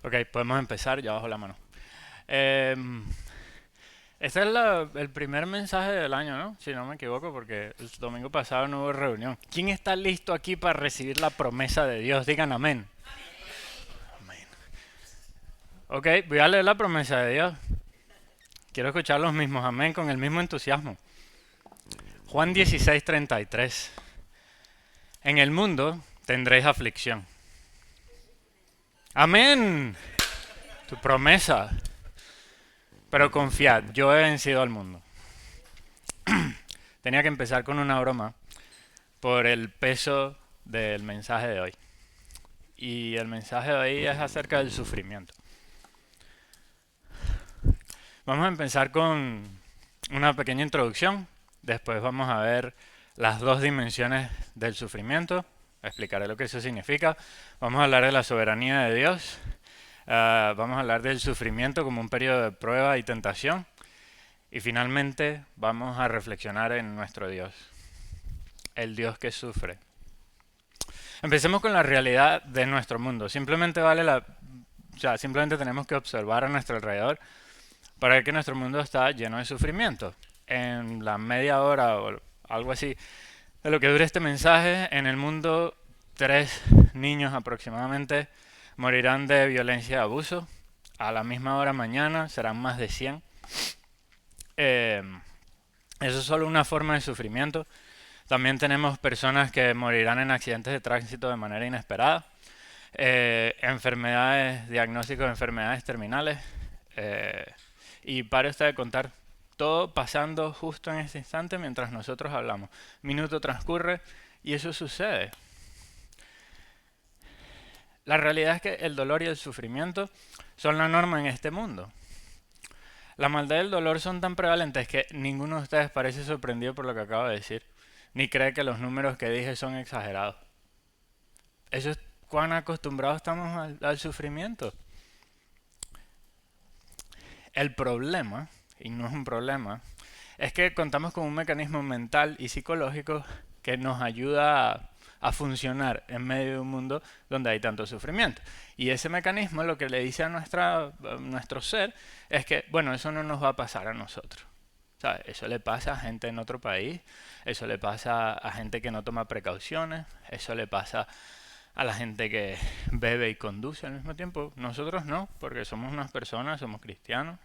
Ok, podemos empezar, ya bajo la mano. Em, este es el primer mensaje del año, ¿no? Si no me equivoco, porque el domingo pasado no hubo reunión. ¿Quién está listo aquí para recibir la promesa de Dios? Digan amén. Amén. Ok, voy a leer la promesa de Dios. Quiero escuchar los mismos amén con el mismo entusiasmo. Juan 16:33. En el mundo tendréis aflicción. Amén. Tu promesa. Pero confiad, yo he vencido al mundo. Tenía que empezar con una broma por el peso del mensaje de hoy. Y el mensaje de hoy es acerca del sufrimiento. Vamos a empezar con una pequeña introducción. Después vamos a ver las dos dimensiones del sufrimiento. Explicaré lo que eso significa. Vamos a hablar de la soberanía de Dios. Vamos a hablar del sufrimiento como un periodo de prueba y tentación. Y finalmente vamos a reflexionar en nuestro Dios, el Dios que sufre. Empecemos con la realidad de nuestro mundo. Simplemente tenemos que observar a nuestro alrededor para ver que nuestro mundo está lleno de sufrimiento. En la media hora o algo así de lo que dure este mensaje, en el mundo 3 niños aproximadamente morirán de violencia y abuso. A la misma hora mañana serán más de 100. Eh, Eso es solo una forma de sufrimiento. También tenemos personas que morirán en accidentes de tránsito de manera inesperada. Enfermedades, diagnósticos de enfermedades terminales. eh, y para usted de contar, todo pasando justo en ese instante mientras nosotros hablamos. Minuto transcurre y eso sucede. La realidad es que el dolor y el sufrimiento son la norma en este mundo. La maldad y el dolor son tan prevalentes que ninguno de ustedes parece sorprendido por lo que acabo de decir, ni cree que los números que dije son exagerados. Eso es cuán acostumbrados estamos al sufrimiento. El problema, y no es un problema, es que contamos con un mecanismo mental y psicológico que nos ayuda a funcionar en medio de un mundo donde hay tanto sufrimiento. Y ese mecanismo lo que le dice a nuestro ser es que, bueno, eso no nos va a pasar a nosotros. ¿Sabes? Eso le pasa a gente en otro país, eso le pasa a gente que no toma precauciones, eso le pasa a la gente que bebe y conduce al mismo tiempo. Nosotros no, porque somos unas personas, somos cristianos,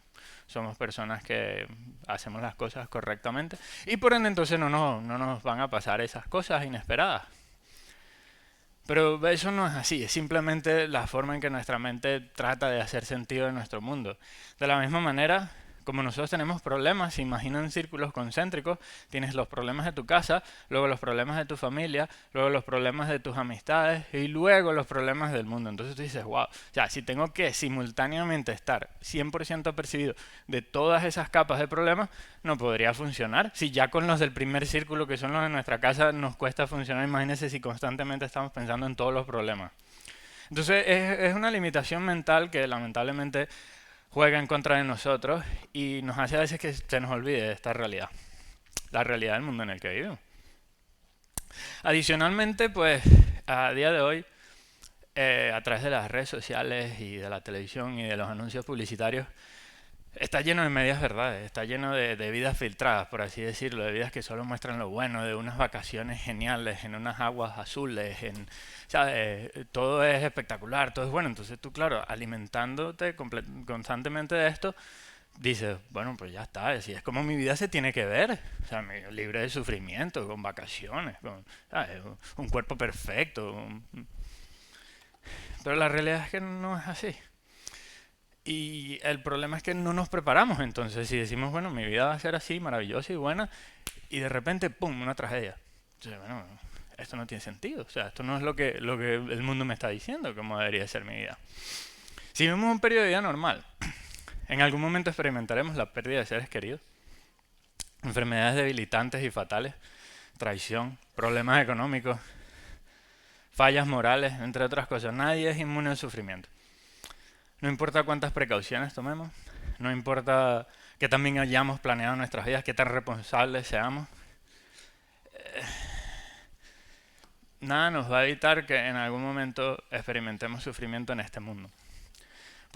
somos personas que hacemos las cosas correctamente y por ende entonces no nos van a pasar esas cosas inesperadas. Pero eso no es así, es simplemente la forma en que nuestra mente trata de hacer sentido en nuestro mundo. De la misma manera, como nosotros tenemos problemas, se imaginan círculos concéntricos, tienes los problemas de tu casa, luego los problemas de tu familia, luego los problemas de tus amistades y luego los problemas del mundo. Entonces tú dices, wow, si tengo que simultáneamente estar 100% apercibido de todas esas capas de problemas, no podría funcionar. Si ya con los del primer círculo, que son los de nuestra casa, nos cuesta funcionar, imagínense si constantemente estamos pensando en todos los problemas. Entonces es una limitación mental que lamentablemente juega en contra de nosotros y nos hace a veces que se nos olvide de esta realidad, la realidad del mundo en el que vivimos. Adicionalmente, pues a día de hoy, a través de las redes sociales y de la televisión y de los anuncios publicitarios, está lleno de medias verdades, está lleno de vidas filtradas, por así decirlo, de vidas que solo muestran lo bueno, de unas vacaciones geniales en unas aguas azules, ¿sabes? Todo es espectacular, todo es bueno. Entonces tú, claro, alimentándote constantemente de esto, dices, bueno, pues ya está, así es como mi vida se tiene que ver, o sea, libre de sufrimiento, con vacaciones, con, ¿sabes? Un cuerpo perfecto. Pero la realidad es que no es así. Y el problema es que no nos preparamos entonces. Si decimos, bueno, mi vida va a ser así, maravillosa y buena, y de repente, ¡pum!, una tragedia. Entonces, bueno, esto no tiene sentido. O sea, esto no es lo que el mundo me está diciendo, cómo debería ser mi vida. Si vivimos un periodo de vida normal, en algún momento experimentaremos la pérdida de seres queridos, enfermedades debilitantes y fatales, traición, problemas económicos, fallas morales, entre otras cosas. Nadie es inmune al sufrimiento. No importa cuántas precauciones tomemos, no importa que también hayamos planeado nuestras vidas, qué tan responsables seamos, nada nos va a evitar que en algún momento experimentemos sufrimiento en este mundo.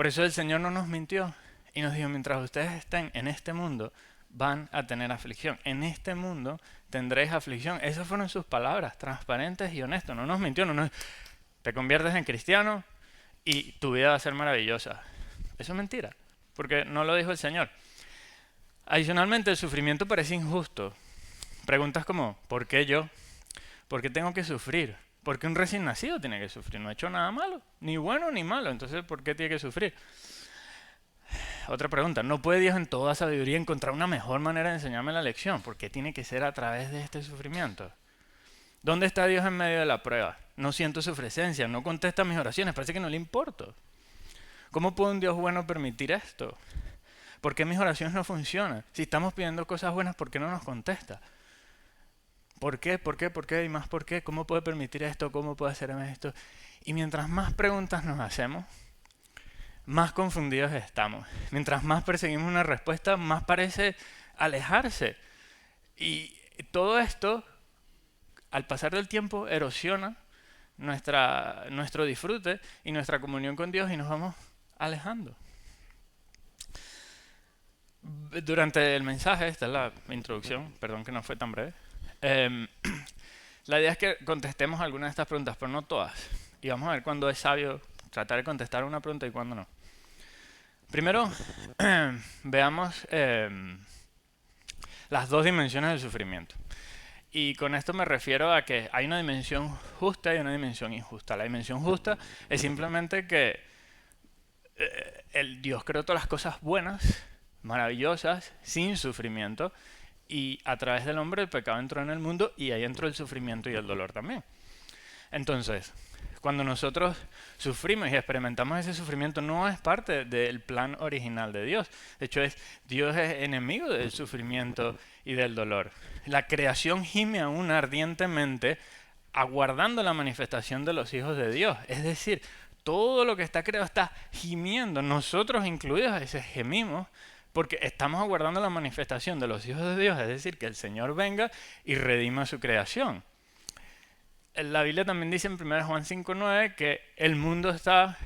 Por eso el Señor no nos mintió y nos dijo, mientras ustedes estén en este mundo, van a tener aflicción. En este mundo tendréis aflicción. Esas fueron sus palabras, transparentes y honestas. No nos mintió, te conviertes en cristiano y tu vida va a ser maravillosa. Eso es mentira, porque no lo dijo el Señor. Adicionalmente, el sufrimiento parece injusto. Preguntas como, ¿por qué yo? ¿Por qué tengo que sufrir? ¿Por qué un recién nacido tiene que sufrir? No ha hecho nada malo, ni bueno ni malo. Entonces, ¿por qué tiene que sufrir? Otra pregunta, ¿no puede Dios en toda sabiduría encontrar una mejor manera de enseñarme la lección? ¿Por qué tiene que ser a través de este sufrimiento? ¿Dónde está Dios en medio de la prueba? No siento su presencia, no contesta mis oraciones, parece que no le importo. ¿Cómo puede un Dios bueno permitir esto? ¿Por qué mis oraciones no funcionan? Si estamos pidiendo cosas buenas, ¿por qué no nos contesta? ¿Por qué? ¿Por qué? ¿Por qué? Y más ¿por qué? ¿Cómo puede permitir esto? ¿Cómo puede hacerme esto? Y mientras más preguntas nos hacemos, más confundidos estamos. Mientras más perseguimos una respuesta, más parece alejarse. Y todo esto, al pasar del tiempo, erosiona nuestro disfrute y nuestra comunión con Dios y nos vamos alejando. Durante el mensaje, esta es la introducción, perdón que no fue tan breve, la idea es que contestemos algunas de estas preguntas, pero no todas. Y vamos a ver cuándo es sabio tratar de contestar una pregunta y cuándo no. Primero, veamos las dos dimensiones del sufrimiento. Y con esto me refiero a que hay una dimensión justa y una dimensión injusta. La dimensión justa es simplemente que el Dios creó todas las cosas buenas, maravillosas, sin sufrimiento, y a través del hombre el pecado entró en el mundo y ahí entró el sufrimiento y el dolor también. Entonces, cuando nosotros sufrimos y experimentamos ese sufrimiento, no es parte del plan original de Dios. De hecho, Dios es enemigo del sufrimiento y del dolor. La creación gime aún ardientemente aguardando la manifestación de los hijos de Dios. Es decir, todo lo que está creado está gimiendo, nosotros incluidos a veces gemimos, porque estamos aguardando la manifestación de los hijos de Dios, es decir, que el Señor venga y redima su creación. La Biblia también dice en 1 Juan 5:9 que el mundo está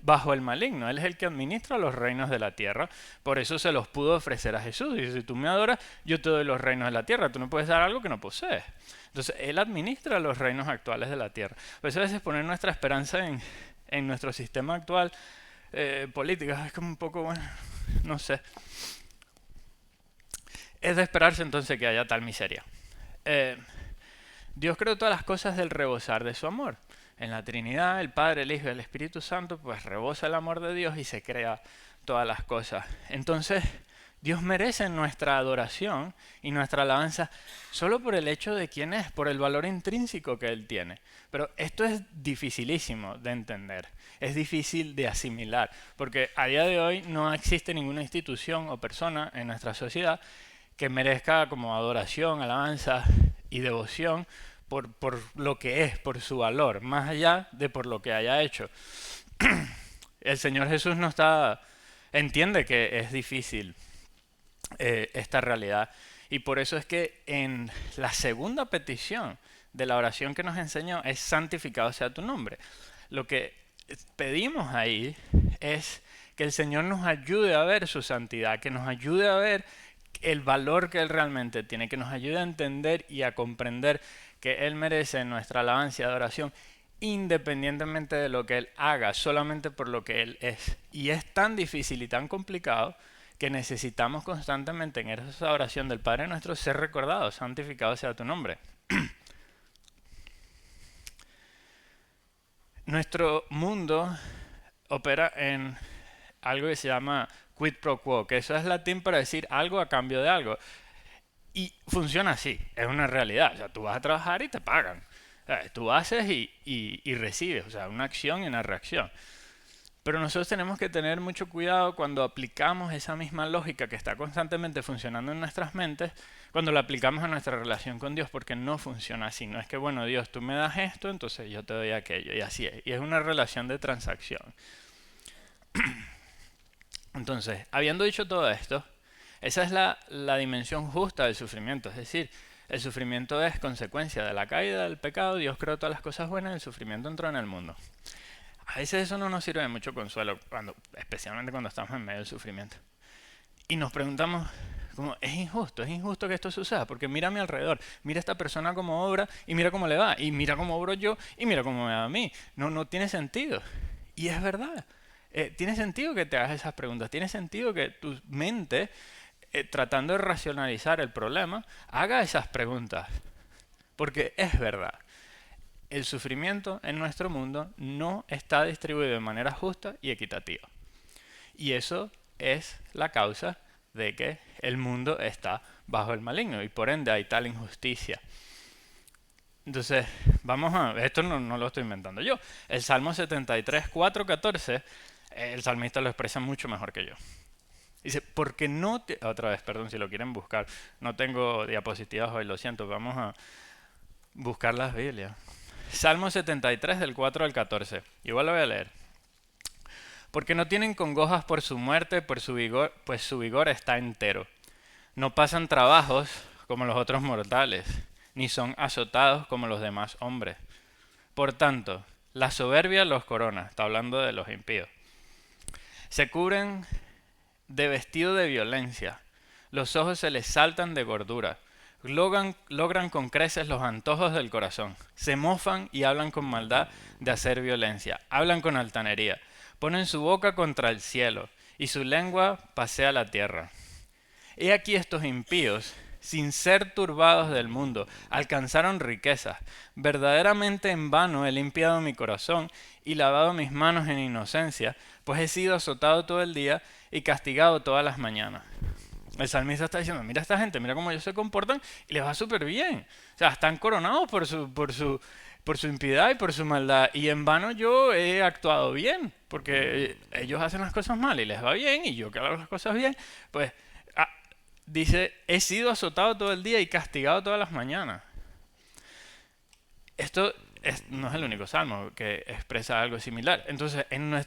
bajo el maligno. Él es el que administra los reinos de la tierra. Por eso se los pudo ofrecer a Jesús. Y si tú me adoras, yo te doy los reinos de la tierra. Tú no puedes dar algo que no posees. Entonces, Él administra los reinos actuales de la tierra. Por eso a veces poner nuestra esperanza en nuestro sistema actual político es como un poco, bueno, no sé. Es de esperarse entonces que haya tal miseria. Dios creó todas las cosas del rebosar de su amor. En la Trinidad, el Padre, el Hijo y el Espíritu Santo, pues rebosa el amor de Dios y se crea todas las cosas. Entonces, Dios merece nuestra adoración y nuestra alabanza solo por el hecho de quién es, por el valor intrínseco que Él tiene. Pero esto es dificilísimo de entender, es difícil de asimilar, porque a día de hoy no existe ninguna institución o persona en nuestra sociedad que merezca como adoración, alabanza y devoción por lo que es, por su valor, más allá de por lo que haya hecho. El Señor Jesús entiende que es difícil esta realidad, y por eso es que en la segunda petición de la oración que nos enseñó es santificado sea tu nombre. Lo que pedimos ahí es que el Señor nos ayude a ver su santidad, que nos ayude a ver el valor que Él realmente tiene, que nos ayude a entender y a comprender que Él merece nuestra alabanza y adoración independientemente de lo que Él haga, solamente por lo que Él es. Y es tan difícil y tan complicado que necesitamos constantemente en esa oración del Padre nuestro ser recordados, santificado sea tu nombre. Nuestro mundo opera en algo que se llama quid pro quo, que eso es latín para decir algo a cambio de algo. Y funciona así, es una realidad. O sea, tú vas a trabajar y te pagan. O sea, tú haces y recibes, o sea, una acción y una reacción. Pero nosotros tenemos que tener mucho cuidado cuando aplicamos esa misma lógica que está constantemente funcionando en nuestras mentes, cuando la aplicamos a nuestra relación con Dios, porque no funciona así. No es que, bueno, Dios, tú me das esto, entonces yo te doy aquello, y así es. Y es una relación de transacción. Entonces, habiendo dicho todo esto, esa es la dimensión justa del sufrimiento. Es decir, el sufrimiento es consecuencia de la caída del pecado. Dios creó todas las cosas buenas y el sufrimiento entró en el mundo. A veces eso no nos sirve de mucho consuelo, especialmente cuando estamos en medio del sufrimiento. Y nos preguntamos, como, es injusto que esto suceda, porque mira a mi alrededor, mira a esta persona cómo obra y mira cómo le va, y mira cómo obro yo y mira cómo me va a mí. No tiene sentido. Y es verdad. Tiene sentido que te hagas esas preguntas, tiene sentido que tu mente, tratando de racionalizar el problema, haga esas preguntas. Porque es verdad, el sufrimiento en nuestro mundo no está distribuido de manera justa y equitativa. Y eso es la causa de que el mundo está bajo el maligno y por ende hay tal injusticia. Entonces, esto no lo estoy inventando yo. El Salmo 73, 4, 14, el salmista lo expresa mucho mejor que yo. Dice, porque no te... Otra vez, perdón si lo quieren buscar. No tengo diapositivas hoy, lo siento. Vamos a buscar las Biblias. Salmo 73 del 4 al 14. Igual lo voy a leer. Porque no tienen congojas por su muerte, pues su vigor está entero. No pasan trabajos como los otros mortales, ni son azotados como los demás hombres. Por tanto, la soberbia los corona, está hablando de los impíos. Se cubren de vestido de violencia, los ojos se les saltan de gordura, logran con creces los antojos del corazón, se mofan y hablan con maldad de hacer violencia, hablan con altanería, ponen su boca contra el cielo y su lengua pasea la tierra. He aquí estos impíos, sin ser turbados del mundo, alcanzaron riquezas. Verdaderamente en vano he limpiado mi corazón y lavado mis manos en inocencia, pues he sido azotado todo el día y castigado todas las mañanas. El salmista está diciendo, mira a esta gente, mira cómo ellos se comportan y les va súper bien. O sea, están coronados por su impiedad y por su maldad. Y en vano yo he actuado bien, porque ellos hacen las cosas mal y les va bien, y yo que hago las cosas bien, pues dice, he sido azotado todo el día y castigado todas las mañanas. Esto no es el único salmo que expresa algo similar. Entonces,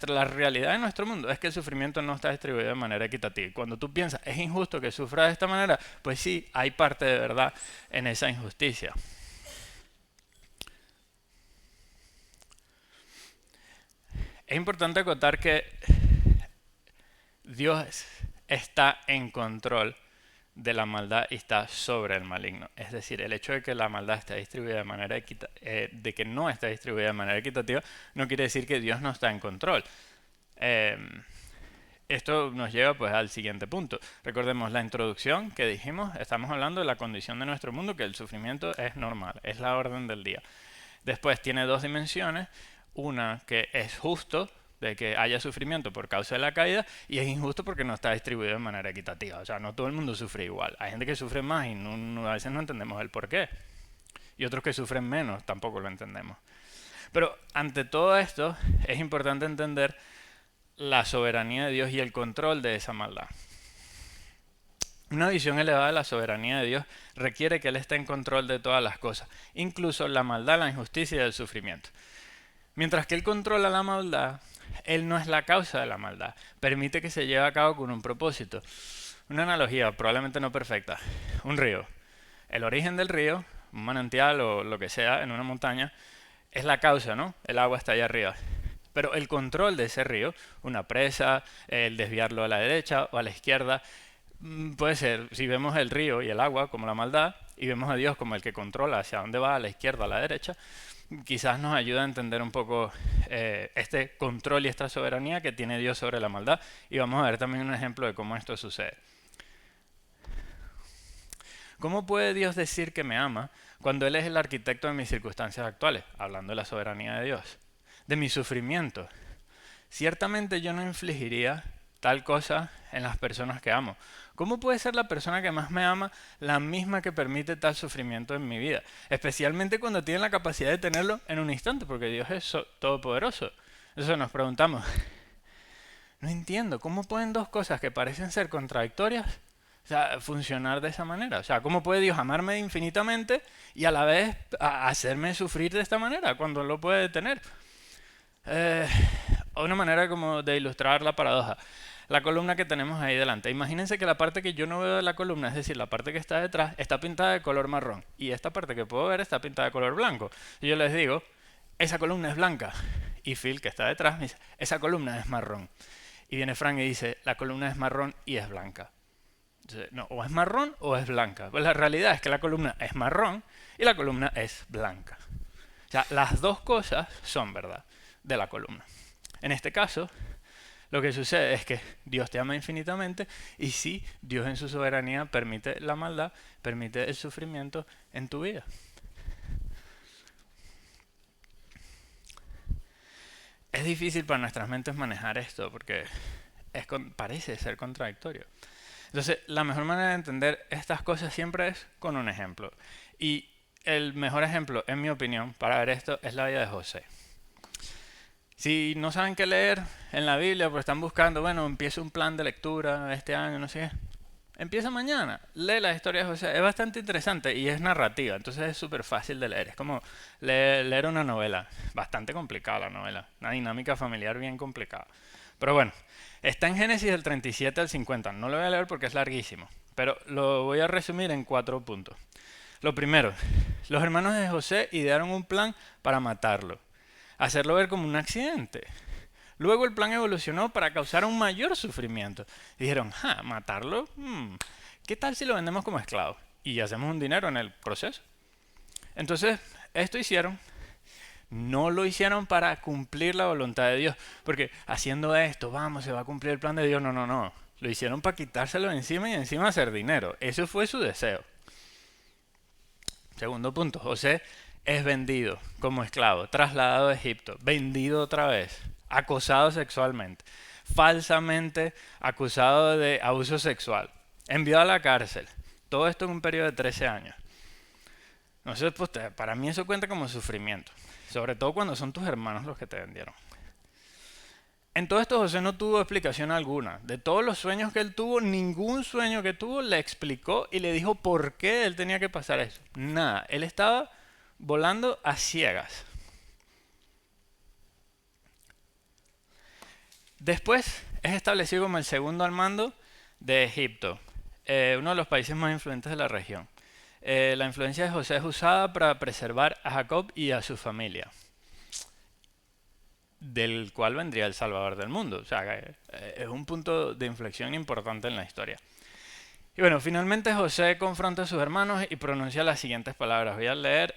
la realidad de nuestro mundo es que el sufrimiento no está distribuido de manera equitativa. Y cuando tú piensas, es injusto que sufra de esta manera, pues sí, hay parte de verdad en esa injusticia. Es importante acotar que Dios está en control de la maldad y está sobre el maligno. Es decir, el hecho de que la maldad esté distribuida de manera de que no está distribuida de manera equitativa, no quiere decir que Dios no está en control. Esto nos lleva pues al siguiente punto. Recordemos la introducción que dijimos, estamos hablando de la condición de nuestro mundo, que el sufrimiento es normal, es la orden del día. Después tiene dos dimensiones, una que es justo, de que haya sufrimiento por causa de la caída, y es injusto porque no está distribuido de manera equitativa. O sea, no todo el mundo sufre igual. Hay gente que sufre más y a veces no entendemos el por qué. Y otros que sufren menos, tampoco lo entendemos. Pero ante todo esto, es importante entender la soberanía de Dios y el control de esa maldad. Una visión elevada de la soberanía de Dios requiere que Él esté en control de todas las cosas, incluso la maldad, la injusticia y el sufrimiento. Mientras que Él controla la maldad, Él no es la causa de la maldad. Permite que se lleve a cabo con un propósito. Una analogía, probablemente no perfecta. Un río. El origen del río, un manantial o lo que sea en una montaña, es la causa, ¿no? El agua está allá arriba. Pero el control de ese río, una presa, el desviarlo a la derecha o a la izquierda, puede ser, si vemos el río y el agua como la maldad, y vemos a Dios como el que controla hacia dónde va, a la izquierda o a la derecha, quizás nos ayuda a entender un poco este control y esta soberanía que tiene Dios sobre la maldad. Y vamos a ver también un ejemplo de cómo esto sucede. ¿Cómo puede Dios decir que me ama cuando Él es el arquitecto de mis circunstancias actuales? Hablando de la soberanía de Dios. De mi sufrimiento. Ciertamente yo no infligiría tal cosa en las personas que amo. ¿Cómo puede ser la persona que más me ama la misma que permite tal sufrimiento en mi vida? Especialmente cuando tiene la capacidad de tenerlo en un instante, porque Dios es todopoderoso. Entonces nos preguntamos, no entiendo, ¿cómo pueden dos cosas que parecen ser contradictorias, o sea, funcionar de esa manera? O sea, ¿cómo puede Dios amarme infinitamente y a la vez hacerme sufrir de esta manera cuando lo puede tener? Una manera como de ilustrar la paradoja. La columna que tenemos ahí delante. Imagínense que la parte que yo no veo de la columna, es decir, la parte que está detrás, está pintada de color marrón. Y esta parte que puedo ver está pintada de color blanco. Y yo les digo, esa columna es blanca. Y Phil, que está detrás, me dice, esa columna es marrón. Y viene Frank y dice, la columna es marrón y es blanca. Entonces, no, o es marrón o es blanca. Pues la realidad es que la columna es marrón y la columna es blanca. O sea, las dos cosas son verdad de la columna. En este caso, lo que sucede es que Dios te ama infinitamente y sí, Dios en su soberanía permite la maldad, permite el sufrimiento en tu vida. Es difícil para nuestras mentes manejar esto porque parece ser contradictorio. Entonces, la mejor manera de entender estas cosas siempre es con un ejemplo. Y el mejor ejemplo, en mi opinión, para ver esto es la vida de José. Si no saben qué leer en la Biblia, pues están buscando, bueno, empiezo un plan de lectura este año, no sé qué. Empieza mañana, lee la historia de José. Es bastante interesante y es narrativa, entonces es súper fácil de leer. Es como leer una novela. Bastante complicada la novela. Una dinámica familiar bien complicada. Pero bueno, está en Génesis del 37 al 50. No lo voy a leer porque es larguísimo, pero lo voy a resumir en 4 puntos. Lo primero, los hermanos de José idearon un plan para matarlo, hacerlo ver como un accidente. Luego el plan evolucionó para causar un mayor sufrimiento. Y dijeron, ¿matarlo? ¿Qué tal si lo vendemos como esclavo? Y hacemos un dinero en el proceso. Entonces, esto hicieron. No lo hicieron para cumplir la voluntad de Dios. Porque haciendo esto, se va a cumplir el plan de Dios. No. Lo hicieron para quitárselo de encima y encima hacer dinero. Eso fue su deseo. Segundo punto, José es vendido como esclavo, trasladado a Egipto, vendido otra vez, acosado sexualmente, falsamente acusado de abuso sexual, enviado a la cárcel. Todo esto en un periodo de 13 años. Entonces, pues, para mí eso cuenta como sufrimiento, sobre todo cuando son tus hermanos los que te vendieron. En todo esto José no tuvo explicación alguna. De todos los sueños que él tuvo, ningún sueño que tuvo le explicó y le dijo por qué él tenía que pasar eso. Nada, él estaba volando a ciegas. Después es establecido como el segundo al mando de Egipto, uno de los países más influyentes de la región. La influencia de José es usada para preservar a Jacob y a su familia, del cual vendría el Salvador del mundo. O sea, es un punto de inflexión importante en la historia. Y bueno, finalmente José confronta a sus hermanos y pronuncia las siguientes palabras. Voy a leer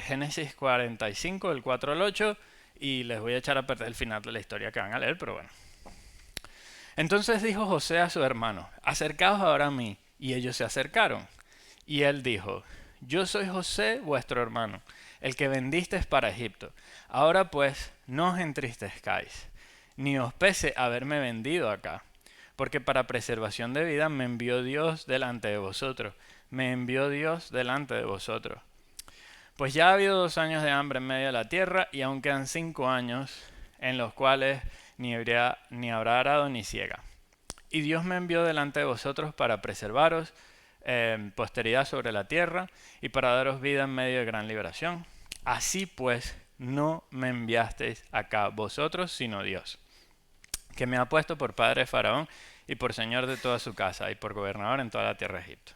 Génesis 45, del 4 al 8, y les voy a echar a perder el final de la historia que van a leer, pero bueno. Entonces dijo José a sus hermanos, acercaos ahora a mí, y ellos se acercaron. Y él dijo, yo soy José, vuestro hermano, el que vendisteis para Egipto. Ahora pues, no os entristezcáis, ni os pese haberme vendido acá, porque para preservación de vida me envió Dios delante de vosotros. Me envió Dios delante de vosotros. Pues ya ha habido 2 años de hambre en medio de la tierra, y aún quedan 5 años en los cuales ni habrá arado ni siega. Y Dios me envió delante de vosotros para preservaros posteridad sobre la tierra y para daros vida en medio de gran liberación. Así pues, no me enviasteis acá vosotros, sino Dios, que me ha puesto por padre de Faraón y por señor de toda su casa y por gobernador en toda la tierra de Egipto.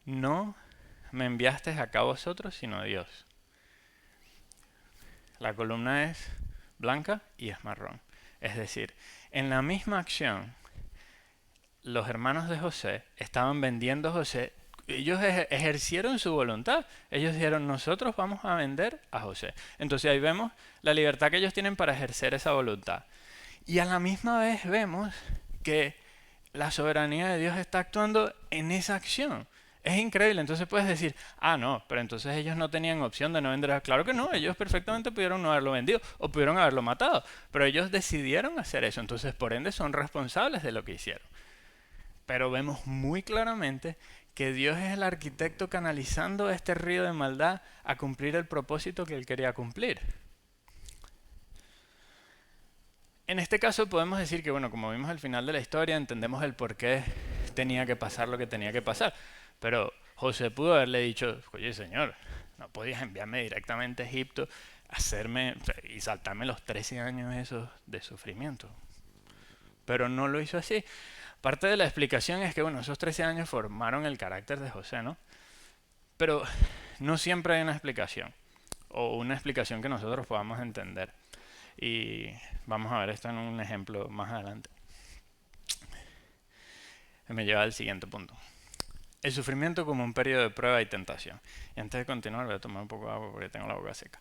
No me enviasteis acá vosotros, sino Dios. La columna es blanca y es marrón. Es decir, en la misma acción, los hermanos de José estaban vendiendo a José. Ellos ejercieron su voluntad. Ellos dijeron, nosotros vamos a vender a José. Entonces ahí vemos la libertad que ellos tienen para ejercer esa voluntad. Y a la misma vez vemos que la soberanía de Dios está actuando en esa acción. Es increíble. Entonces puedes decir, no, pero entonces ellos no tenían opción de no vender. Claro que no, ellos perfectamente pudieron no haberlo vendido o pudieron haberlo matado. Pero ellos decidieron hacer eso. Entonces, por ende, son responsables de lo que hicieron. Pero vemos muy claramente que Dios es el arquitecto canalizando este río de maldad a cumplir el propósito que Él quería cumplir. En este caso podemos decir que, bueno, como vimos al final de la historia, entendemos el por qué tenía que pasar lo que tenía que pasar. Pero José pudo haberle dicho, oye Señor, no podías enviarme directamente a Egipto, y saltarme los 13 años esos de sufrimiento. Pero no lo hizo así. Parte de la explicación es que, bueno, esos 13 años formaron el carácter de José, ¿no? Pero no siempre hay una explicación. o una explicación que nosotros podamos entender. Y vamos a ver esto en un ejemplo más adelante. Me lleva al siguiente punto. El sufrimiento como un periodo de prueba y tentación. Y antes de continuar voy a tomar un poco de agua porque tengo la boca seca.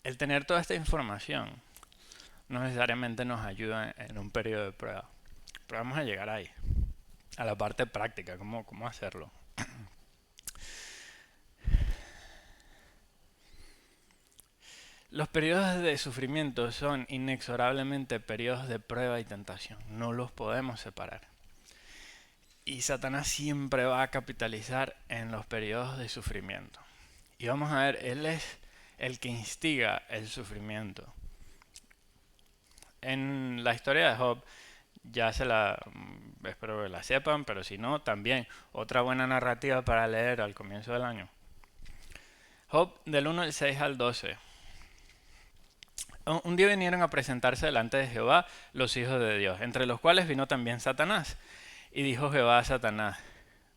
El tener toda esta información no necesariamente nos ayuda en un periodo de prueba. Pero vamos a llegar ahí, a la parte práctica, cómo hacerlo. Los periodos de sufrimiento son inexorablemente periodos de prueba y tentación. No los podemos separar. Y Satanás siempre va a capitalizar en los periodos de sufrimiento. Y vamos a ver, él es el que instiga el sufrimiento. En la historia de Job, ya espero que la sepan, pero si no, también otra buena narrativa para leer al comienzo del año. Job del 1 del 6 al 12. Un día vinieron a presentarse delante de Jehová los hijos de Dios, entre los cuales vino también Satanás. Y dijo Jehová a Satanás,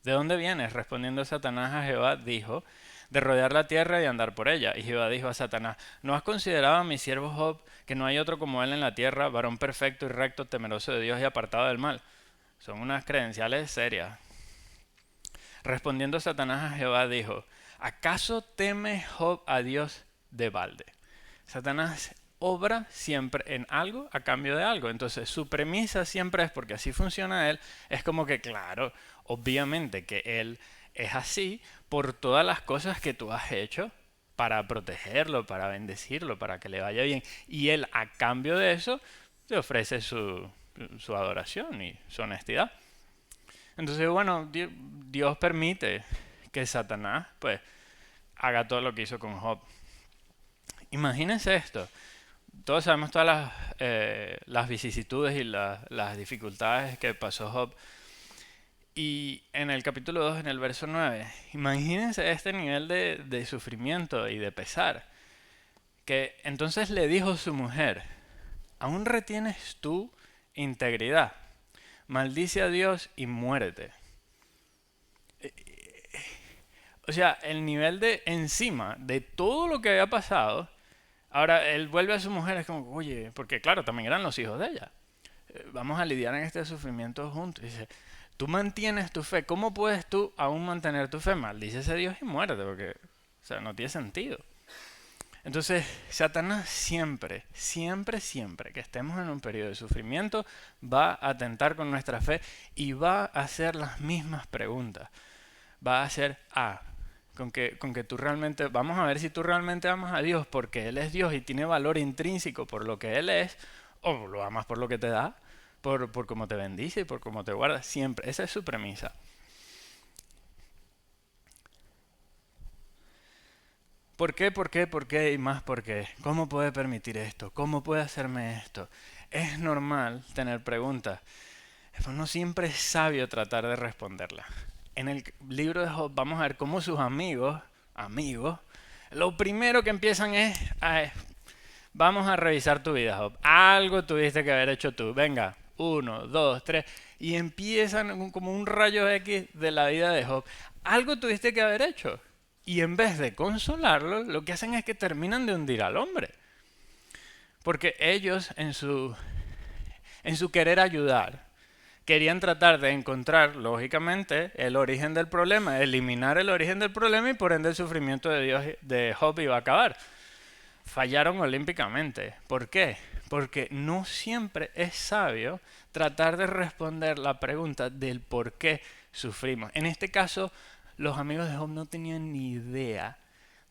¿de dónde vienes? Respondiendo Satanás a Jehová, dijo, de rodear la tierra y andar por ella. Y Jehová dijo a Satanás, ¿no has considerado a mi siervo Job, que no hay otro como él en la tierra, varón perfecto y recto, temeroso de Dios y apartado del mal? Son unas credenciales serias. Respondiendo Satanás a Jehová, dijo, ¿acaso teme Job a Dios de balde? Satanás obra siempre en algo a cambio de algo. Entonces su premisa siempre es, porque así funciona él, es como que claro, obviamente que él es así por todas las cosas que tú has hecho para protegerlo, para bendecirlo, para que le vaya bien. Y él a cambio de eso te ofrece su adoración y su honestidad. Entonces, bueno, Dios permite que Satanás pues haga todo lo que hizo con Job. Imagínense esto. Todos sabemos todas las vicisitudes y las dificultades que pasó Job. Y en el capítulo 2, en el verso 9, imagínense este nivel de sufrimiento y de pesar. Que entonces le dijo su mujer, ¿aún retienes tú integridad? Maldice a Dios y muérete. O sea, el nivel de encima de todo lo que había pasado. Ahora él vuelve a su mujer, es como, oye, porque claro, también eran los hijos de ella. Vamos a lidiar en este sufrimiento juntos. Y dice, tú mantienes tu fe. ¿Cómo puedes tú aún mantener tu fe? Maldices a Dios y muérete, porque, o sea, no tiene sentido. Entonces, Satanás siempre, siempre, siempre que estemos en un periodo de sufrimiento, va a atentar con nuestra fe y va a hacer las mismas preguntas. Va a hacer, con que tú realmente, vamos a ver si tú realmente amas a Dios porque Él es Dios y tiene valor intrínseco por lo que Él es, o lo amas por lo que te da, por cómo te bendice y por cómo te guarda, siempre. Esa es su premisa. ¿Por qué? ¿Por qué? ¿Por qué? Y más por qué. ¿Cómo puede permitir esto? ¿Cómo puede hacerme esto? Es normal tener preguntas, pero no siempre es sabio tratar de responderlas. En el libro de Job vamos a ver cómo sus amigos, lo primero que empiezan es, vamos a revisar tu vida, Job. Algo tuviste que haber hecho tú. Venga, 1, 2, 3. Y empiezan como un rayo X de la vida de Job. Algo tuviste que haber hecho. Y en vez de consolarlo, lo que hacen es que terminan de hundir al hombre. Porque ellos en su querer ayudar, querían tratar de encontrar, lógicamente, el origen del problema, eliminar el origen del problema y por ende el sufrimiento de Job iba a acabar. Fallaron olímpicamente. ¿Por qué? Porque no siempre es sabio tratar de responder la pregunta del por qué sufrimos. En este caso, los amigos de Job no tenían ni idea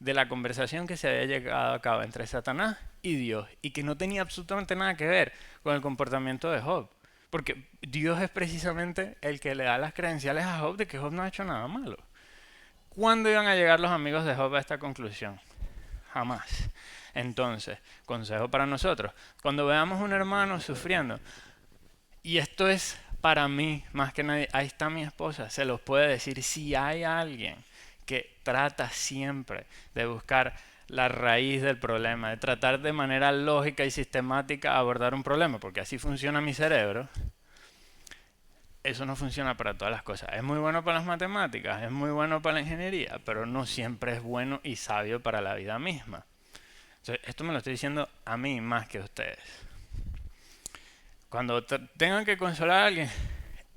de la conversación que se había llevado a cabo entre Satanás y Dios y que no tenía absolutamente nada que ver con el comportamiento de Job. Porque Dios es precisamente el que le da las credenciales a Job de que Job no ha hecho nada malo. ¿Cuándo iban a llegar los amigos de Job a esta conclusión? Jamás. Entonces, consejo para nosotros, cuando veamos un hermano sufriendo, y esto es para mí más que nadie, ahí está mi esposa, se los puede decir, si hay alguien que trata siempre de buscar la raíz del problema, de tratar de manera lógica y sistemática abordar un problema, porque así funciona mi cerebro, eso no funciona para todas las cosas. Es muy bueno para las matemáticas, es muy bueno para la ingeniería, pero no siempre es bueno y sabio para la vida misma. Entonces, esto me lo estoy diciendo a mí más que a ustedes. Cuando tengan que consolar a alguien,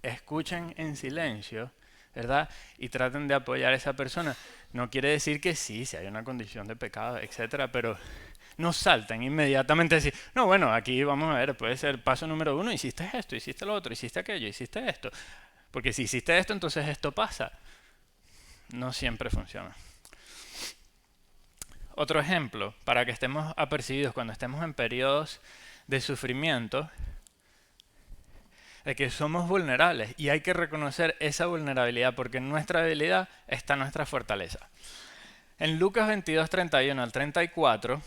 escuchen en silencio, ¿verdad? Y traten de apoyar a esa persona. No quiere decir que sí, si hay una condición de pecado, etcétera, pero no salten inmediatamente a decir, no, bueno, aquí vamos a ver, puede ser paso número 1, hiciste esto, hiciste lo otro, hiciste aquello, hiciste esto. Porque si hiciste esto, entonces esto pasa. No siempre funciona. Otro ejemplo, para que estemos apercibidos cuando estemos en periodos de sufrimiento, de que somos vulnerables y hay que reconocer esa vulnerabilidad porque en nuestra debilidad está nuestra fortaleza. En Lucas 22, 31 al 34,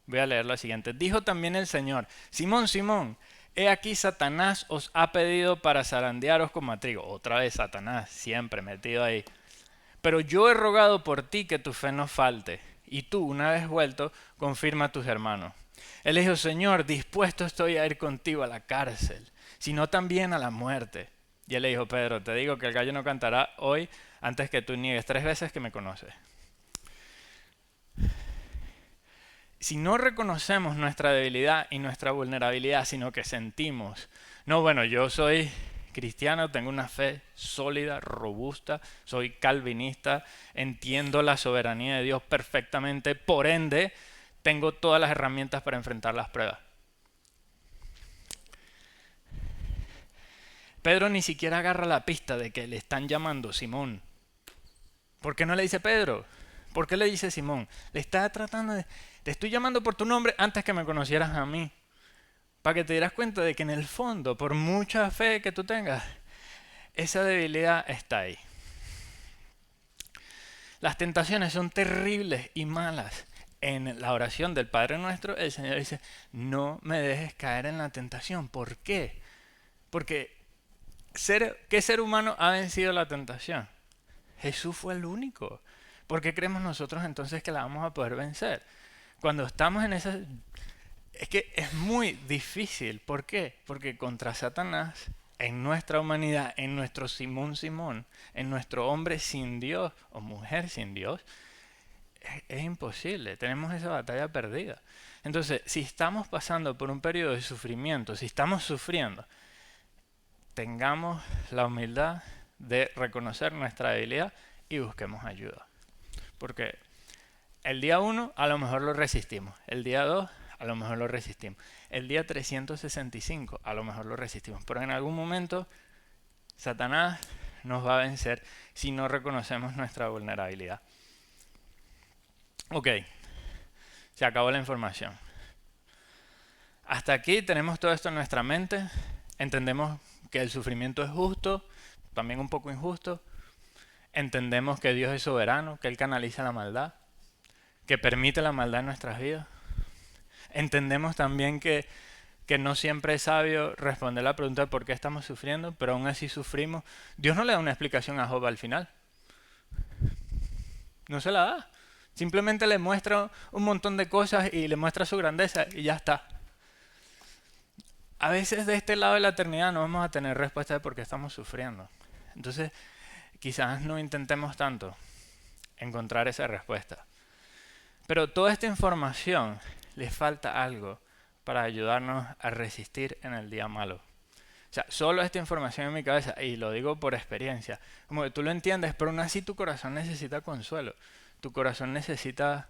voy a leer lo siguiente. Dijo también el Señor, Simón, Simón, he aquí Satanás os ha pedido para zarandearos como a trigo. Otra vez Satanás, siempre metido ahí. Pero yo he rogado por ti que tu fe no falte, y tú, una vez vuelto, confirma a tus hermanos. Él dijo, Señor, dispuesto estoy a ir contigo a la cárcel, sino también a la muerte. Y él le dijo, Pedro, te digo que el gallo no cantará hoy antes que tú niegues 3 veces que me conoces. Si no reconocemos nuestra debilidad y nuestra vulnerabilidad, sino que sentimos, no, bueno, yo soy cristiano, tengo una fe sólida, robusta, soy calvinista, entiendo la soberanía de Dios perfectamente, por ende, tengo todas las herramientas para enfrentar las pruebas. Pedro ni siquiera agarra la pista de que le están llamando Simón. ¿Por qué no le dice Pedro? ¿Por qué le dice Simón? Le está tratando de... Te estoy llamando por tu nombre antes que me conocieras a mí. Para que te dieras cuenta de que en el fondo, por mucha fe que tú tengas, esa debilidad está ahí. Las tentaciones son terribles y malas. En la oración del Padre Nuestro, el Señor dice, no me dejes caer en la tentación. ¿Por qué? Porque ¿qué ser humano ha vencido la tentación? Jesús fue el único. ¿Por qué creemos nosotros entonces que la vamos a poder vencer? Cuando estamos en esa... Es que es muy difícil. ¿Por qué? Porque contra Satanás, en nuestra humanidad, en nuestro Simón Simón, en nuestro hombre sin Dios o mujer sin Dios, es imposible. Tenemos esa batalla perdida. Entonces, si estamos pasando por un periodo de sufrimiento, si estamos sufriendo, tengamos la humildad de reconocer nuestra debilidad y busquemos ayuda. Porque el día 1 a lo mejor lo resistimos, el día 2 a lo mejor lo resistimos, el día 365 a lo mejor lo resistimos, pero en algún momento Satanás nos va a vencer si no reconocemos nuestra vulnerabilidad. Ok, se acabó la información. Hasta aquí tenemos todo esto en nuestra mente, entendemos que el sufrimiento es justo, también un poco injusto, entendemos que Dios es soberano, que Él canaliza la maldad, que permite la maldad en nuestras vidas. Entendemos también que no siempre es sabio responder la pregunta de por qué estamos sufriendo, pero aún así sufrimos. Dios no le da una explicación a Job al final. No se la da. Simplemente le muestra un montón de cosas y le muestra su grandeza y ya está. A veces de este lado de la eternidad no vamos a tener respuesta de por qué estamos sufriendo. Entonces, quizás no intentemos tanto encontrar esa respuesta. Pero toda esta información le falta algo para ayudarnos a resistir en el día malo. O sea, solo esta información en mi cabeza, y lo digo por experiencia, como que tú lo entiendes, pero aún así tu corazón necesita consuelo. Tu corazón necesita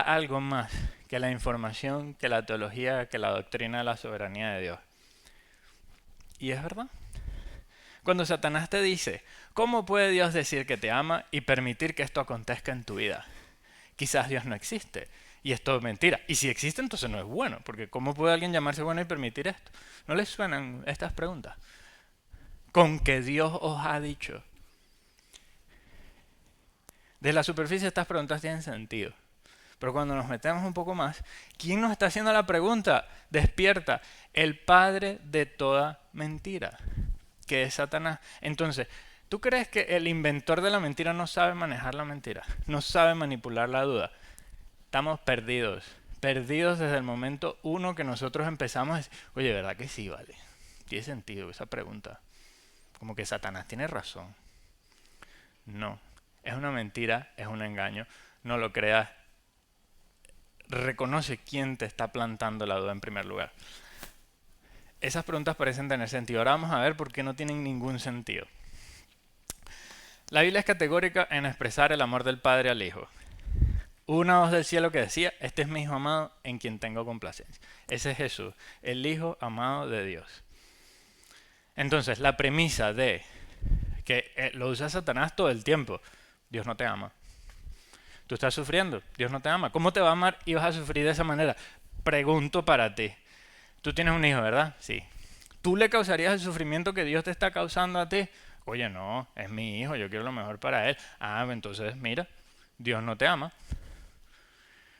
algo más que la información, que la teología, que la doctrina de la soberanía de Dios. Y es verdad. Cuando Satanás te dice, ¿cómo puede Dios decir que te ama y permitir que esto acontezca en tu vida? Quizás Dios no existe y esto es mentira. Y si existe, entonces no es bueno, porque ¿cómo puede alguien llamarse bueno y permitir esto? ¿No les suenan estas preguntas? Con que Dios os ha dicho. Desde la superficie estas preguntas tienen sentido. Pero cuando nos metemos un poco más, ¿quién nos está haciendo la pregunta? Despierta. El padre de toda mentira, que es Satanás. Entonces, ¿tú crees que el inventor de la mentira no sabe manejar la mentira? No sabe manipular la duda. Estamos perdidos. Perdidos desde el momento 1 que nosotros empezamos a decir, oye, ¿verdad que sí, vale? tiene sentido esa pregunta. Como que Satanás tiene razón. No, es una mentira, es un engaño. No lo creas. Reconoce quién te está plantando la duda en primer lugar. Esas preguntas parecen tener sentido. Ahora vamos a ver por qué no tienen ningún sentido. La Biblia es categórica en expresar el amor del Padre al Hijo. Hubo una voz del cielo que decía, este es mi Hijo amado en quien tengo complacencia. Ese es Jesús, el Hijo amado de Dios. Entonces, la premisa de que lo usa Satanás todo el tiempo, Dios no te ama. Tú estás sufriendo, Dios no te ama. ¿Cómo te va a amar y vas a sufrir de esa manera? Pregunto para ti. Tú tienes un hijo, ¿verdad? Sí. ¿Tú le causarías el sufrimiento que Dios te está causando a ti? Oye, no, es mi hijo, yo quiero lo mejor para él. Ah, entonces mira, Dios no te ama.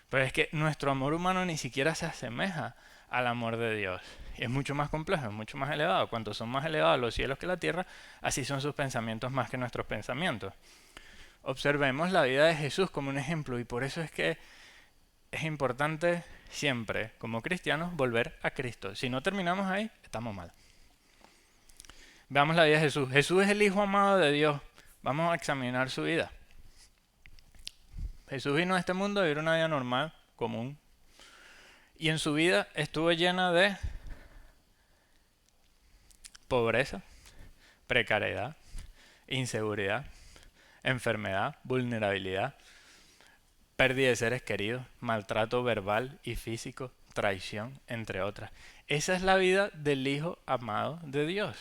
Pero es que nuestro amor humano ni siquiera se asemeja al amor de Dios. Es mucho más complejo, es mucho más elevado. Cuanto son más elevados los cielos que la tierra, así son sus pensamientos más que nuestros pensamientos. Observemos la vida de Jesús como un ejemplo y por eso es que es importante siempre, como cristianos, volver a Cristo. Si no terminamos ahí, estamos mal. Veamos la vida de Jesús. Jesús es el Hijo amado de Dios. Vamos a examinar su vida. Jesús vino a este mundo a vivir una vida normal, común. Y en su vida estuvo llena de pobreza, precariedad, inseguridad, enfermedad, vulnerabilidad, pérdida de seres queridos, maltrato verbal y físico, traición, entre otras. Esa es la vida del Hijo amado de Dios.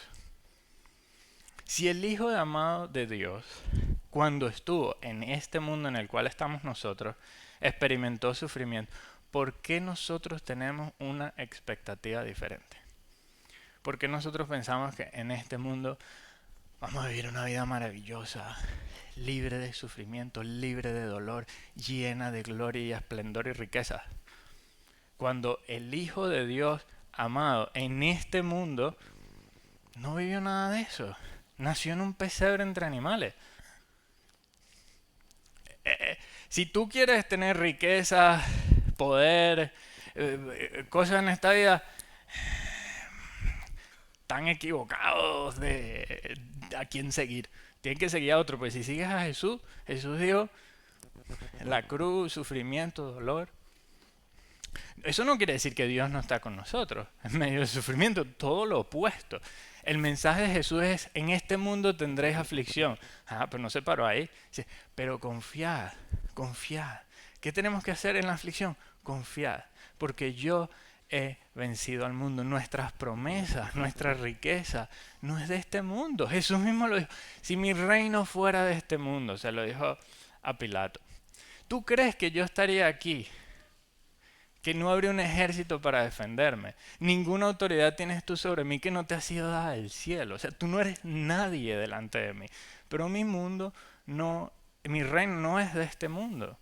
Si el Hijo amado de Dios, cuando estuvo en este mundo en el cual estamos nosotros, experimentó sufrimiento, ¿por qué nosotros tenemos una expectativa diferente? ¿Por qué nosotros pensamos que en este mundo vamos a vivir una vida maravillosa, libre de sufrimiento, libre de dolor, llena de gloria y esplendor y riqueza? Cuando el Hijo de Dios amado en este mundo no vivió nada de eso. Nació en un pesebre entre animales. Si tú quieres tener riqueza, poder, cosas en esta vida, están equivocados de a quién seguir. Tienen que seguir a otro, pues si sigues a Jesús, Jesús dijo, la cruz, sufrimiento, dolor. Eso no quiere decir que Dios no está con nosotros en medio del sufrimiento, todo lo opuesto. El mensaje de Jesús es, en este mundo tendréis aflicción. Ah, pero no se paró ahí. Dice, pero confiad, confiad. ¿Qué tenemos que hacer en la aflicción? Confiad, porque yo he vencido al mundo. Nuestras promesas, nuestra riqueza, no es de este mundo. Jesús mismo lo dijo. Si mi reino fuera de este mundo, se lo dijo a Pilato. ¿Tú crees que yo estaría aquí? Que no habría un ejército para defenderme. Ninguna autoridad tienes tú sobre mí que no te ha sido dada del cielo. O sea, tú no eres nadie delante de mí. Pero mi mundo no, mi reino no es de este mundo.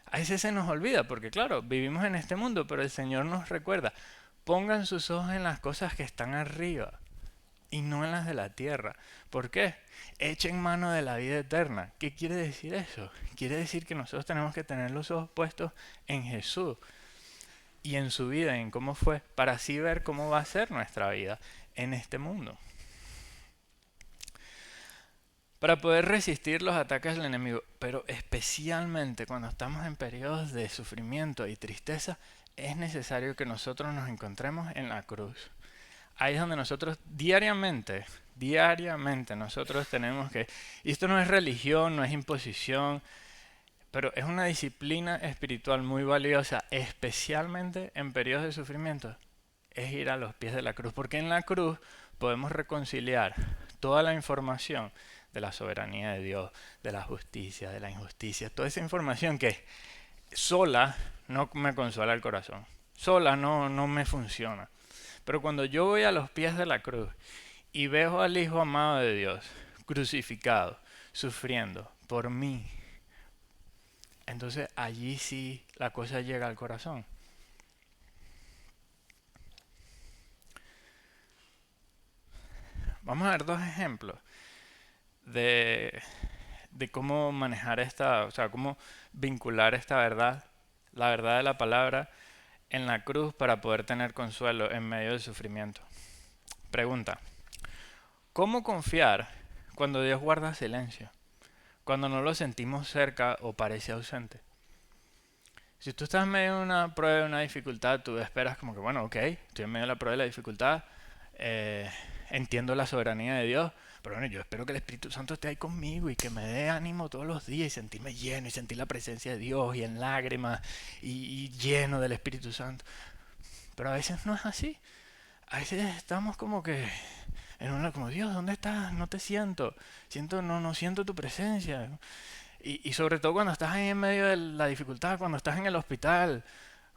A veces se nos olvida, porque claro, vivimos en este mundo, pero el Señor nos recuerda, pongan sus ojos en las cosas que están arriba y no en las de la tierra. ¿Por qué? Echen mano de la vida eterna. ¿Qué quiere decir eso? Quiere decir que nosotros tenemos que tener los ojos puestos en Jesús y en su vida, en cómo fue, para así ver cómo va a ser nuestra vida en este mundo. Para poder resistir los ataques del enemigo, pero especialmente cuando estamos en periodos de sufrimiento y tristeza, es necesario que nosotros nos encontremos en la cruz. Ahí es donde nosotros diariamente nosotros tenemos que, y esto no es religión, no es imposición, pero es una disciplina espiritual muy valiosa, especialmente en periodos de sufrimiento, es ir a los pies de la cruz, porque en la cruz podemos reconciliar toda la información de la soberanía de Dios, de la justicia, de la injusticia, toda esa información que sola no me consuela el corazón, sola no me funciona. Pero cuando yo voy a los pies de la cruz y veo al Hijo amado de Dios crucificado, sufriendo por mí, entonces allí sí la cosa llega al corazón. Vamos a ver dos ejemplos de cómo manejar esta, o sea, cómo vincular esta verdad, la verdad de la palabra, en la cruz para poder tener consuelo en medio del sufrimiento. Pregunta. ¿Cómo confiar cuando Dios guarda silencio? Cuando no lo sentimos cerca o parece ausente. Si tú estás en medio de una prueba, una dificultad, tú esperas como que, bueno, ok, estoy en medio de la prueba y la dificultad, eh, entiendo la soberanía de Dios, pero bueno, yo espero que el Espíritu Santo esté ahí conmigo y que me dé ánimo todos los días y sentirme lleno y sentir la presencia de Dios y en lágrimas y lleno del Espíritu Santo. Pero a veces no es así. A veces estamos como que en una como, Dios, ¿dónde estás? No te siento. No siento tu presencia. Y sobre todo cuando estás ahí en medio de la dificultad, cuando estás en el hospital,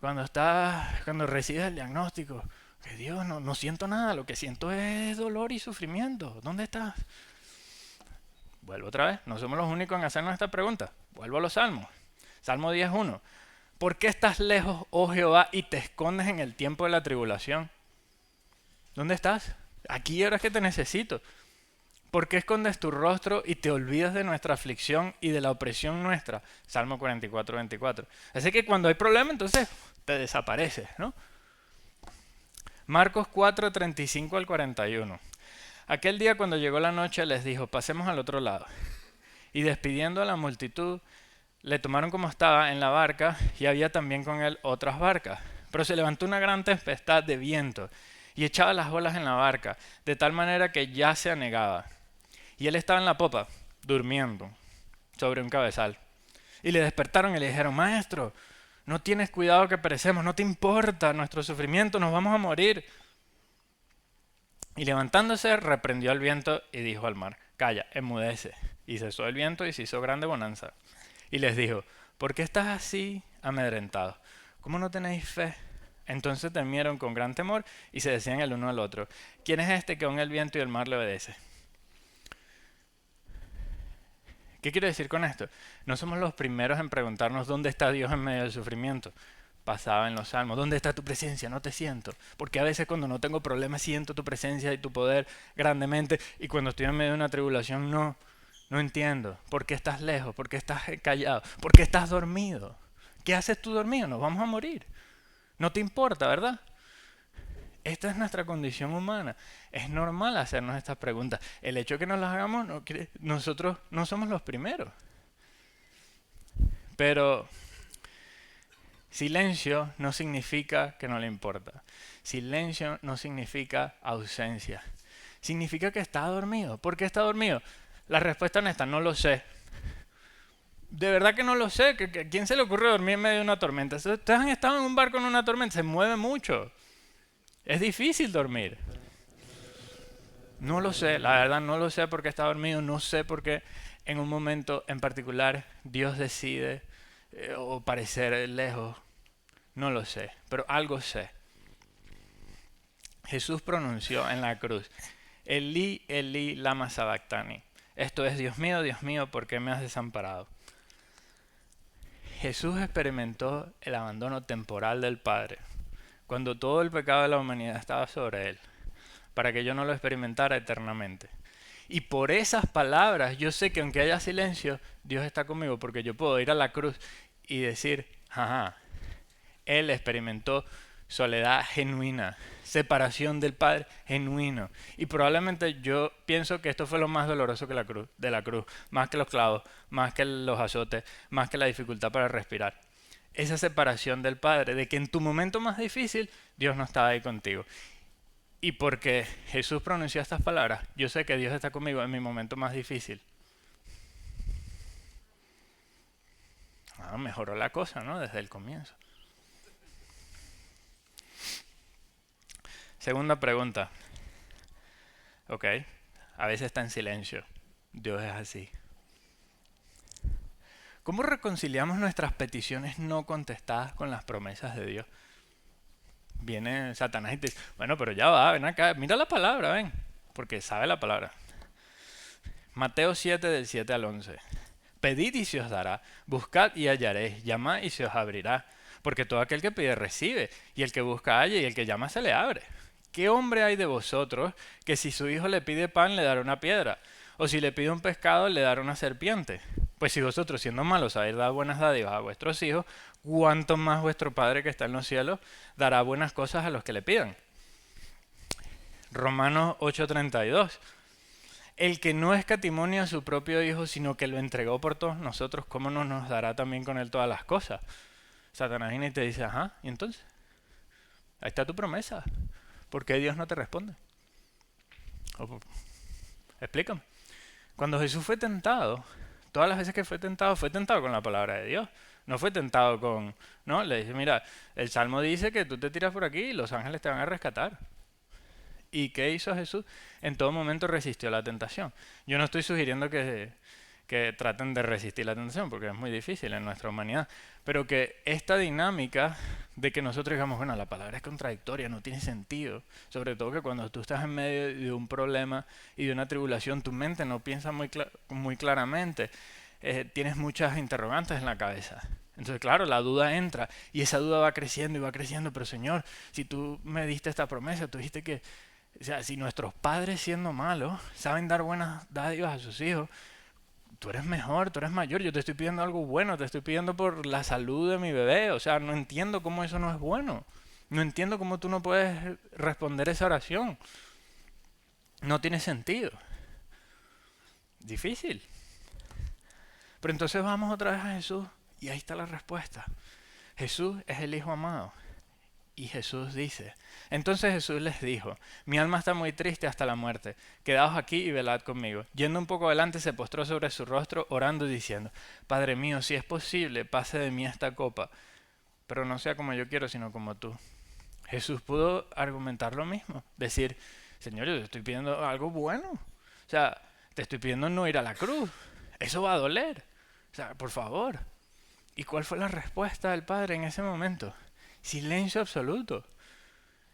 cuando recibes el diagnóstico, que Dios, no siento nada, lo que siento es dolor y sufrimiento. ¿Dónde estás? Vuelvo otra vez, no somos los únicos en hacernos esta pregunta. Vuelvo a los salmos. Salmo 10.1. ¿Por qué estás lejos, oh Jehová, y te escondes en el tiempo de la tribulación? ¿Dónde estás? Aquí ahora es que te necesito. ¿Por qué escondes tu rostro y te olvidas de nuestra aflicción y de la opresión nuestra? Salmo 44.24. Así que cuando hay problema, entonces te desapareces, ¿no? Marcos 4.35 al 41. Aquel día cuando llegó la noche les dijo, pasemos al otro lado. Y despidiendo a la multitud, le tomaron como estaba en la barca y había también con él otras barcas. Pero se levantó una gran tempestad de viento y echaba las olas en la barca, de tal manera que ya se anegaba. Y él estaba en la popa, durmiendo, sobre un cabezal. Y le despertaron y le dijeron, Maestro, no tienes cuidado que perecemos, no te importa nuestro sufrimiento, nos vamos a morir. Y levantándose, reprendió al viento y dijo al mar, Calla, enmudece. Y cesó el viento y se hizo grande bonanza. Y les dijo, ¿por qué estás así amedrentados? ¿Cómo no tenéis fe? Entonces temieron con gran temor y se decían el uno al otro, ¿quién es este que aun el viento y el mar le obedece? ¿Qué quiero decir con esto? No somos los primeros en preguntarnos dónde está Dios en medio del sufrimiento. Pasaba en los salmos, ¿dónde está tu presencia? No te siento. Porque a veces cuando no tengo problemas siento tu presencia y tu poder grandemente y cuando estoy en medio de una tribulación no entiendo. ¿Por qué estás lejos? ¿Por qué estás callado? ¿Por qué estás dormido? ¿Qué haces tú dormido? Nos vamos a morir. No te importa, ¿verdad? Esta es nuestra condición humana. Es normal hacernos estas preguntas. El hecho de que nos las hagamos, nosotros no somos los primeros. Pero silencio no significa que no le importa. Silencio no significa ausencia. Significa que está dormido. ¿Por qué está dormido? La respuesta honesta, no lo sé. De verdad que no lo sé. ¿A quién se le ocurre dormir en medio de una tormenta? Ustedes han estado en un barco en una tormenta, se mueve mucho. Es difícil dormir. No lo sé, la verdad no lo sé por qué está dormido, no sé por qué en un momento en particular Dios decide o parecer lejos. No lo sé, pero algo sé. Jesús pronunció en la cruz, Elí, Elí, lama sabactani. Esto es, Dios mío, ¿por qué me has desamparado? Jesús experimentó el abandono temporal del Padre, cuando todo el pecado de la humanidad estaba sobre él, para que yo no lo experimentara eternamente. Y por esas palabras yo sé que aunque haya silencio, Dios está conmigo, porque yo puedo ir a la cruz y decir, ajá, Él experimentó soledad genuina, separación del Padre genuino. Y probablemente yo pienso que esto fue lo más doloroso que de la cruz, más que los clavos, más que los azotes, más que la dificultad para respirar. Esa separación del Padre, de que en tu momento más difícil Dios no estaba ahí contigo. Y porque Jesús pronunció estas palabras, yo sé que Dios está conmigo en mi momento más difícil. Mejoró la cosa, ¿no? Desde el comienzo. Segunda pregunta. Ok, a veces está en silencio. Dios es así. ¿Cómo reconciliamos nuestras peticiones no contestadas con las promesas de Dios? Viene Satanás y te dice, bueno, pero ya va, ven acá, mira la palabra, ven, porque sabe la palabra. Mateo 7, del 7 al 11. Pedid y se os dará, buscad y hallaréis, llamad y se os abrirá, porque todo aquel que pide recibe, y el que busca halla, y el que llama se le abre. ¿Qué hombre hay de vosotros que si su hijo le pide pan le dará una piedra? ¿O si le pide un pescado le dará una serpiente? Pues si vosotros siendo malos sabéis dar buenas dádivas a vuestros hijos, ¿cuánto más vuestro Padre que está en los cielos dará buenas cosas a los que le pidan? Romanos 8:32. El que no escatimó a su propio Hijo, sino que lo entregó por todos nosotros, ¿cómo no nos dará también con él todas las cosas? Satanás viene y te dice, ajá, ¿y entonces? Ahí está tu promesa. ¿Por qué Dios no te responde? Explícame. Cuando Jesús fue tentado, todas las veces que fue tentado con la palabra de Dios. No fue tentado con... No, le dice, mira, el Salmo dice que tú te tiras por aquí y los ángeles te van a rescatar. ¿Y qué hizo Jesús? En todo momento resistió la tentación. Yo no estoy sugiriendo que traten de resistir la tentación, porque es muy difícil en nuestra humanidad, pero que esta dinámica de que nosotros digamos, bueno, la palabra es contradictoria, no tiene sentido, sobre todo que cuando tú estás en medio de un problema y de una tribulación, tu mente no piensa muy claramente, tienes muchas interrogantes en la cabeza. Entonces, claro, la duda entra y esa duda va creciendo y va creciendo, pero Señor, si tú me diste esta promesa, tú dijiste que, o sea, si nuestros padres siendo malos saben dar buenas dádivas a sus hijos, tú eres mejor, tú eres mayor, yo te estoy pidiendo algo bueno, te estoy pidiendo por la salud de mi bebé, o sea, no entiendo cómo eso no es bueno. No entiendo cómo tú no puedes responder esa oración. No tiene sentido. Difícil. Pero entonces vamos otra vez a Jesús y ahí está la respuesta. Jesús es el Hijo amado. Y Jesús dice, entonces Jesús les dijo, mi alma está muy triste hasta la muerte, quedaos aquí y velad conmigo. Yendo un poco adelante se postró sobre su rostro, orando y diciendo, Padre mío, si es posible, pase de mí esta copa, pero no sea como yo quiero, sino como tú. Jesús pudo argumentar lo mismo, decir, Señor, yo te estoy pidiendo algo bueno, o sea, te estoy pidiendo no ir a la cruz, eso va a doler, o sea, por favor. ¿Y cuál fue la respuesta del Padre en ese momento? Silencio absoluto.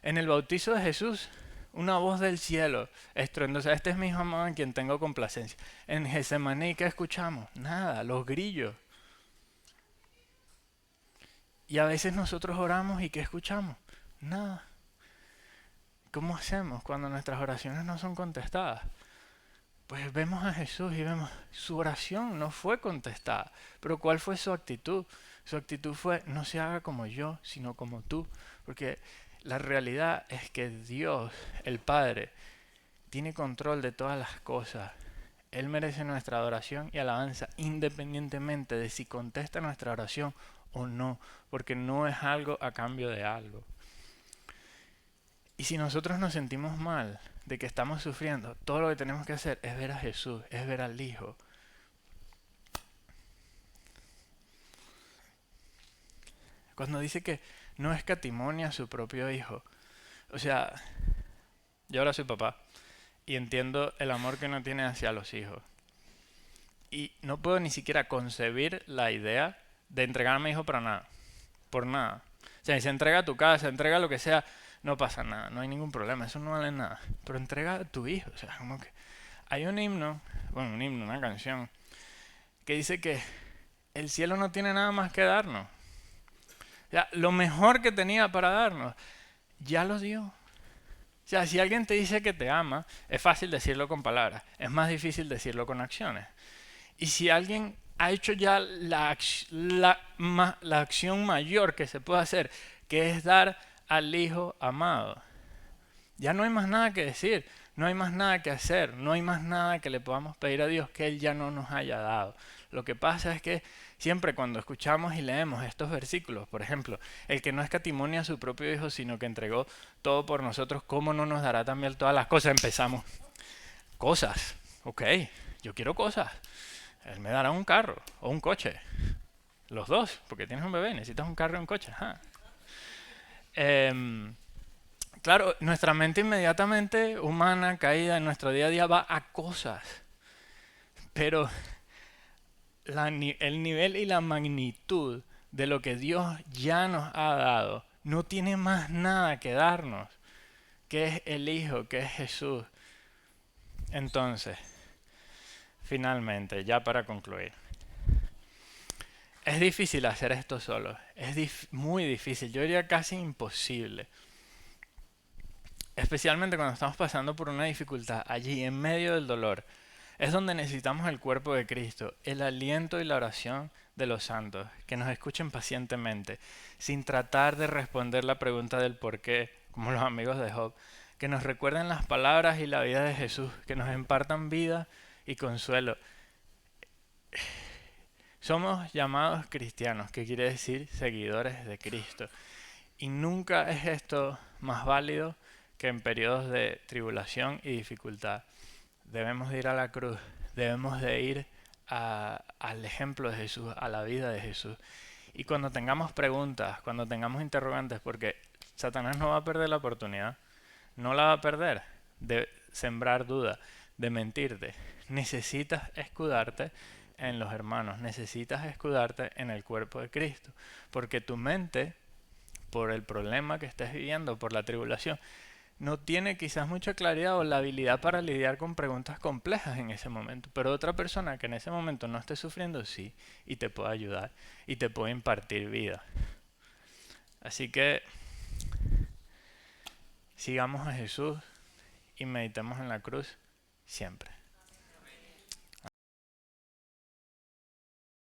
En el bautizo de Jesús, una voz del cielo estruendosa, este es mi Hijo amado en quien tengo complacencia. En Getsemaní, ¿qué escuchamos? Nada, los grillos. Y a veces nosotros oramos y ¿qué escuchamos? Nada. ¿Cómo hacemos cuando nuestras oraciones no son contestadas? Pues vemos a Jesús y vemos, su oración no fue contestada. Pero ¿cuál fue su actitud? Su actitud fue, no se haga como yo, sino como tú. Porque la realidad es que Dios, el Padre, tiene control de todas las cosas. Él merece nuestra adoración y alabanza independientemente de si contesta nuestra oración o no, porque no es algo a cambio de algo. Y si nosotros nos sentimos mal de que estamos sufriendo, todo lo que tenemos que hacer es ver a Jesús, es ver al Hijo. Cuando dice que no escatimonia a su propio Hijo, o sea, yo ahora soy papá y entiendo el amor que uno tiene hacia los hijos. Y no puedo ni siquiera concebir la idea de entregar a mi hijo para nada, por nada. O sea, si se entrega a tu casa, entrega lo que sea, no pasa nada, no hay ningún problema, eso no vale nada. Pero entrega a tu hijo, o sea, como que hay un himno, bueno, un himno, una canción, que dice que el cielo no tiene nada más que darnos. O sea, lo mejor que tenía para darnos, ya lo dio. O sea, si alguien te dice que te ama, es fácil decirlo con palabras, es más difícil decirlo con acciones. Y si alguien ha hecho ya la acción mayor que se puede hacer, que es dar al Hijo amado, ya no hay más nada que decir, no hay más nada que hacer, no hay más nada que le podamos pedir a Dios que Él ya no nos haya dado. Lo que pasa es que siempre cuando escuchamos y leemos estos versículos, por ejemplo, el que no escatimó a su propio Hijo, sino que entregó todo por nosotros, ¿cómo no nos dará también todas las cosas? Empezamos. Cosas, ok, yo quiero cosas. Él me dará un carro o un coche. Los dos, porque tienes un bebé, necesitas un carro y un coche. Ajá. Claro, nuestra mente inmediatamente humana, caída en nuestro día a día, va a cosas. Pero el nivel y la magnitud de lo que Dios ya nos ha dado no tiene más nada que darnos, que es el Hijo, que es Jesús. Entonces, finalmente, ya para concluir. Es difícil hacer esto solo, es muy difícil, yo diría casi imposible. Especialmente cuando estamos pasando por una dificultad, allí en medio del dolor, es donde necesitamos el cuerpo de Cristo, el aliento y la oración de los santos, que nos escuchen pacientemente, sin tratar de responder la pregunta del por qué, como los amigos de Job, que nos recuerden las palabras y la vida de Jesús, que nos impartan vida y consuelo. Somos llamados cristianos, que quiere decir seguidores de Cristo. Y nunca es esto más válido que en periodos de tribulación y dificultad. Debemos de ir a la cruz, debemos de ir al ejemplo de Jesús, a la vida de Jesús. Y cuando tengamos preguntas, cuando tengamos interrogantes, porque Satanás no va a perder la oportunidad, no la va a perder de sembrar duda, de mentirte. Necesitas escudarte en los hermanos, necesitas escudarte en el cuerpo de Cristo, porque tu mente, por el problema que estés viviendo, por la tribulación, no tiene quizás mucha claridad o la habilidad para lidiar con preguntas complejas en ese momento, pero otra persona que en ese momento no esté sufriendo sí, y te puede ayudar y te puede impartir vida. Así que sigamos a Jesús y meditemos en la cruz siempre.